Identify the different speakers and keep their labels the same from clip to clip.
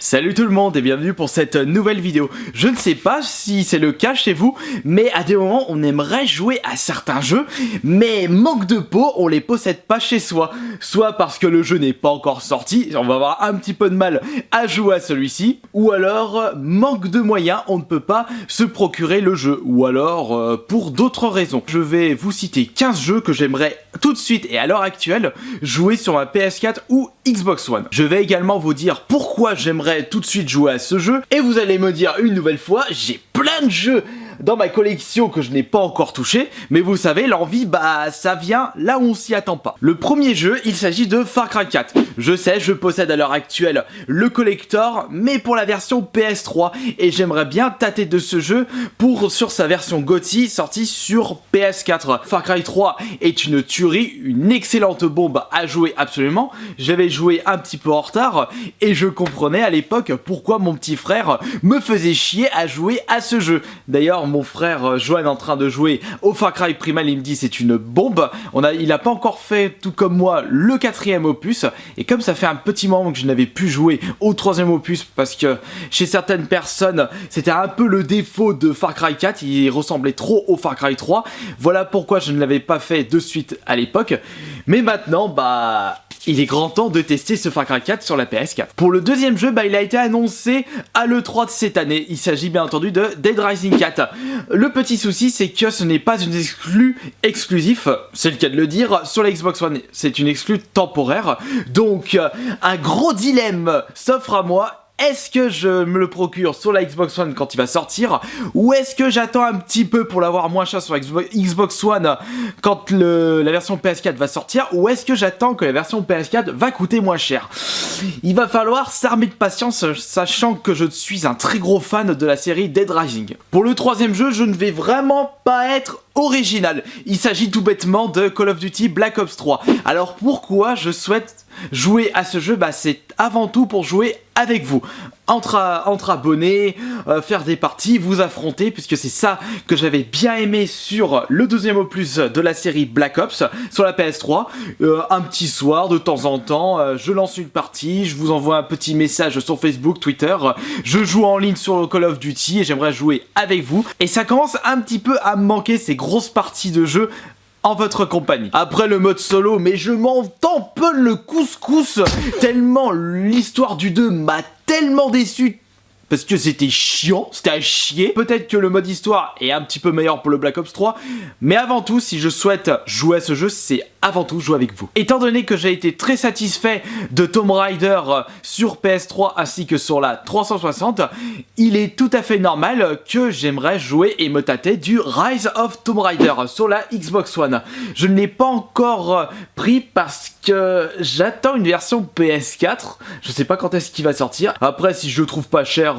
Speaker 1: Salut tout le monde et bienvenue pour cette nouvelle vidéo. Je ne sais pas si c'est le cas chez vous, mais à des moments on aimerait jouer à certains jeux, mais manque de peau, on les possède pas chez soi. Soit parce que le jeu n'est pas encore sorti, on va avoir un petit peu de mal à jouer à celui-ci, ou alors manque de moyens, on ne peut pas se procurer le jeu, ou alors pour d'autres raisons. Je vais vous citer 15 jeux que j'aimerais tout de suite et à l'heure actuelle jouer sur ma PS4 ou Xbox One. Je vais également vous dire pourquoi j'aimerais tout de suite jouer à ce jeu et vous allez me dire une nouvelle fois, j'ai plein de jeux dans ma collection que je n'ai pas encore touché, mais vous savez, l'envie, ça vient là où on s'y attend pas. Le premier jeu, il s'agit de Far Cry 4. Je sais, je possède à l'heure actuelle le collector, mais pour la version PS3, et j'aimerais bien tâter de ce jeu sur sa version GOTY sortie sur PS4. Far Cry 3 est une tuerie, une excellente bombe à jouer absolument. J'avais joué un petit peu en retard, et je comprenais à l'époque pourquoi mon petit frère me faisait chier à jouer à ce jeu. D'ailleurs, mon frère Joanne est en train de jouer au Far Cry Primal, il me dit c'est une bombe. Il a pas encore fait, tout comme moi, le 4e opus, et comme ça fait un petit moment que je n'avais pu jouer au 3e opus, parce que chez certaines personnes, c'était un peu le défaut de Far Cry 4, il ressemblait trop au Far Cry 3, voilà pourquoi je ne l'avais pas fait de suite à l'époque, mais maintenant, il est grand temps de tester ce Far Cry 4 sur la PS4. Pour le deuxième jeu, il a été annoncé à l'E3 de cette année. Il s'agit bien entendu de Dead Rising 4. Le petit souci, c'est que ce n'est pas une exclue exclusif, c'est le cas de le dire, sur la Xbox One. C'est une exclue temporaire. Donc, un gros dilemme s'offre à moi. Est-ce que je me le procure sur la Xbox One quand il va sortir, ou est-ce que j'attends un petit peu pour l'avoir moins cher sur la Xbox One quand la version PS4 va sortir, ou est-ce que j'attends que la version PS4 va coûter moins cher? Il va falloir s'armer de patience, sachant que je suis un très gros fan de la série Dead Rising. Pour le troisième jeu, je ne vais vraiment pas être original. Il s'agit tout bêtement de Call of Duty Black Ops 3. Alors pourquoi je souhaite jouer à ce jeu? C'est avant tout pour jouer avec vous, entre abonnés, faire des parties, vous affronter, puisque c'est ça que j'avais bien aimé sur le deuxième opus de la série Black Ops sur la PS3. Un petit soir, de temps en temps, je lance une partie, je vous envoie un petit message sur Facebook, Twitter, je joue en ligne sur Call of Duty et j'aimerais jouer avec vous. Et ça commence un petit peu à me manquer ces grosses parties de jeu en votre compagnie. Après le mode solo, mais je m'en tamponne le couscous tellement l'histoire du 2 m'a tellement déçu. Parce que c'était chiant, c'était à chier. Peut-être que le mode histoire est un petit peu meilleur pour le Black Ops 3, mais avant tout, si je souhaite jouer à ce jeu, c'est avant tout jouer avec vous. Étant donné que j'ai été très satisfait de Tomb Raider sur PS3 ainsi que sur la 360, il est tout à fait normal que j'aimerais jouer et me tâter du Rise of Tomb Raider sur la Xbox One. Je ne l'ai pas encore pris parce que j'attends une version PS4, je sais pas quand est-ce qu'il va sortir. Après, si je le trouve pas cher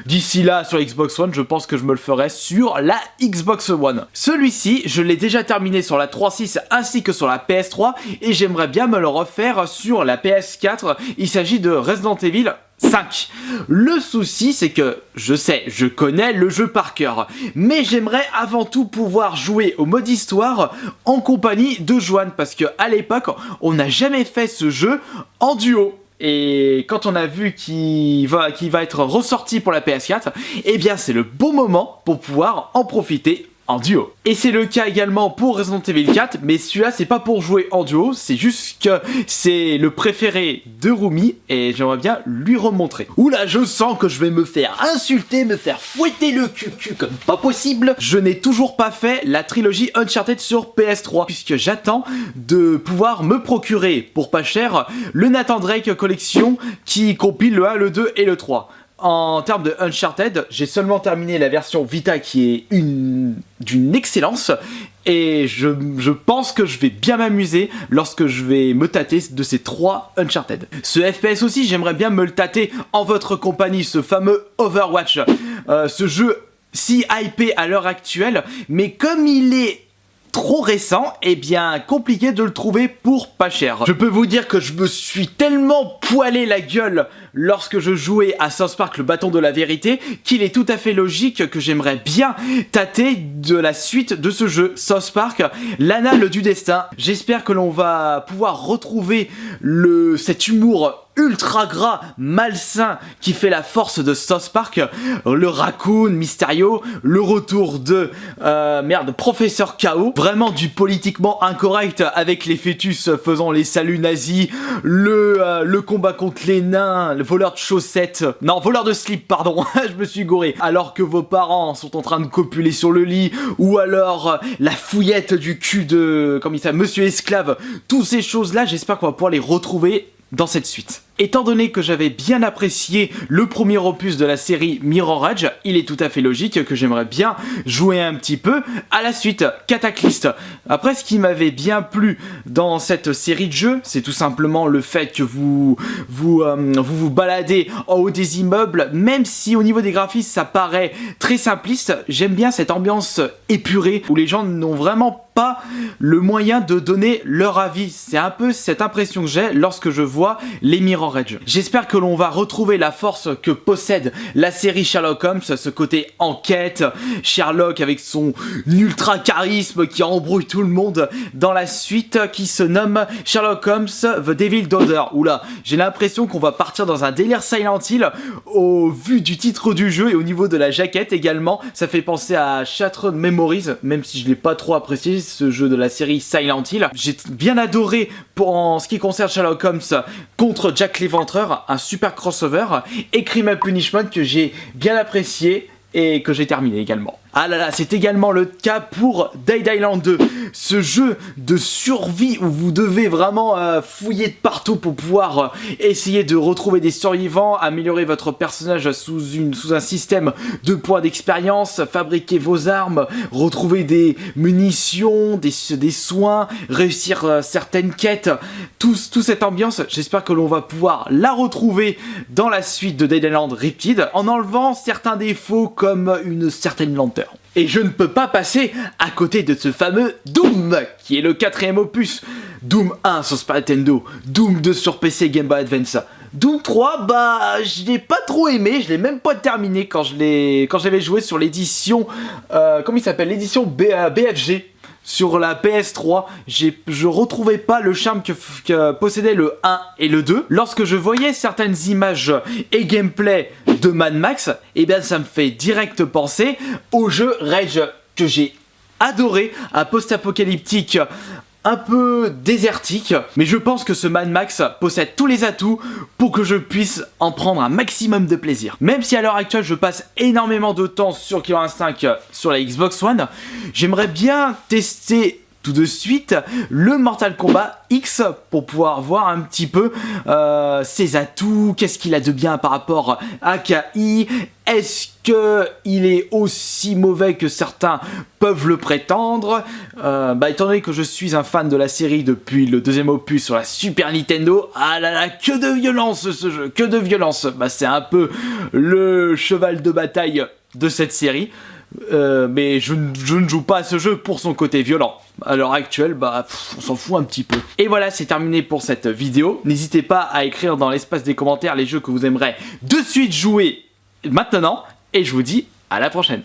Speaker 1: d'ici là sur Xbox One, je pense que je me le ferai sur la Xbox One. Celui-ci, je l'ai déjà terminé sur la 3.6 ainsi que sur la PS3 et j'aimerais bien me le refaire sur la PS4. Il s'agit de Resident Evil 5. Le souci, c'est que je sais, je connais le jeu par cœur, mais j'aimerais avant tout pouvoir jouer au mode histoire en compagnie de Joanne, parce que à l'époque, on n'a jamais fait ce jeu en duo. Et quand on a vu qu'il va être ressorti pour la PS4, eh bien c'est le bon moment pour pouvoir en profiter en duo. Et c'est le cas également pour Resident Evil 4, mais celui-là c'est pas pour jouer en duo, c'est juste que c'est le préféré de Rumi et j'aimerais bien lui remontrer. Oula, je sens que je vais me faire insulter, me faire fouetter le cul comme pas possible. Je n'ai toujours pas fait la trilogie Uncharted sur PS3, puisque j'attends de pouvoir me procurer pour pas cher le Nathan Drake Collection qui compile le 1, le 2 et le 3. En termes de Uncharted, j'ai seulement terminé la version Vita qui est d'une excellence et je pense que je vais bien m'amuser lorsque je vais me tâter de ces 3 Uncharted. Ce FPS aussi, j'aimerais bien me le tâter en votre compagnie, ce fameux Overwatch. Ce jeu si hypé à l'heure actuelle, mais comme il est trop récent, et bien compliqué de le trouver pour pas cher. Je peux vous dire que je me suis tellement poilé la gueule lorsque je jouais à South Park le bâton de la vérité qu'il est tout à fait logique que j'aimerais bien tâter de la suite de ce jeu, South Park, l'anale du destin. J'espère que l'on va pouvoir retrouver cet humour ultra gras, malsain, qui fait la force de South Park, le Raccoon, Mysterio, le retour de, Professeur Chaos, vraiment du politiquement incorrect avec les fœtus faisant les saluts nazis, le combat contre les nains, le voleur de chaussettes, non, voleur de slip, pardon, je me suis gouré, alors que vos parents sont en train de copuler sur le lit, ou alors la fouillette du cul de, comme il s'appelle, Monsieur Esclave, toutes ces choses-là, j'espère qu'on va pouvoir les retrouver dans cette suite. Étant donné que j'avais bien apprécié le premier opus de la série Mirror Edge, il est tout à fait logique que j'aimerais bien jouer un petit peu à la suite, Cataclysm. Après, ce qui m'avait bien plu dans cette série de jeux, c'est tout simplement le fait que vous baladez en haut des immeubles, même si au niveau des graphismes ça paraît très simpliste, j'aime bien cette ambiance épurée où les gens n'ont vraiment pas le moyen de donner leur avis. C'est un peu cette impression que j'ai lorsque je vois les Mirror Edge. J'espère que l'on va retrouver la force que possède la série Sherlock Holmes, ce côté enquête, Sherlock avec son ultra charisme qui embrouille tout le monde dans la suite qui se nomme Sherlock Holmes The Devil Daughter. Oula, j'ai l'impression qu'on va partir dans un délire Silent Hill au vu du titre du jeu et au niveau de la jaquette également. Ça fait penser à Shattered Memories, même si je l'ai pas trop apprécié ce jeu de la série Silent Hill. J'ai bien adoré en ce qui concerne Sherlock Holmes contre Jack l'Éventreur, un super crossover, et Crime & Punishment que j'ai bien apprécié et que j'ai terminé également. Ah là là, c'est également le cas pour Dead Island 2, ce jeu de survie où vous devez vraiment fouiller de partout pour pouvoir essayer de retrouver des survivants, améliorer votre personnage sous un système de points d'expérience, fabriquer vos armes, retrouver des munitions, des soins, réussir certaines quêtes, toute cette ambiance, j'espère que l'on va pouvoir la retrouver dans la suite de Dead Island Riptide en enlevant certains défauts comme une certaine lenteur. Et je ne peux pas passer à côté de ce fameux Doom, qui est le 4e opus. Doom 1 sur Super Nintendo, Doom 2 sur PC Game Boy Advance. Doom 3, bah, je l'ai pas trop aimé, je l'ai même pas terminé quand j'avais joué sur l'édition, comment il s'appelle, l'édition BFG. Sur la PS3, je retrouvais pas le charme que possédait le 1 et le 2. Lorsque je voyais certaines images et gameplay de Mad Max, eh bien ça me fait direct penser au jeu Rage que j'ai adoré, un post-apocalyptique un peu désertique, mais je pense que ce Mad Max possède tous les atouts pour que je puisse en prendre un maximum de plaisir. Même si à l'heure actuelle je passe énormément de temps sur Killer Instinct sur la Xbox One, j'aimerais bien tester tout de suite le Mortal Kombat X pour pouvoir voir un petit peu ses atouts, qu'est-ce qu'il a de bien par rapport à KI, est-ce qu'il est aussi mauvais que certains peuvent le prétendre. Étant donné que je suis un fan de la série depuis le 2e opus sur la Super Nintendo, ah là là, que de violence ce jeu, que de violence. C'est un peu le cheval de bataille de cette série. Mais je ne joue pas à ce jeu pour son côté violent. À l'heure actuelle, on s'en fout un petit peu. Et voilà, c'est terminé pour cette vidéo. N'hésitez pas à écrire dans l'espace des commentaires les jeux que vous aimeriez de suite jouer maintenant. Et je vous dis à la prochaine.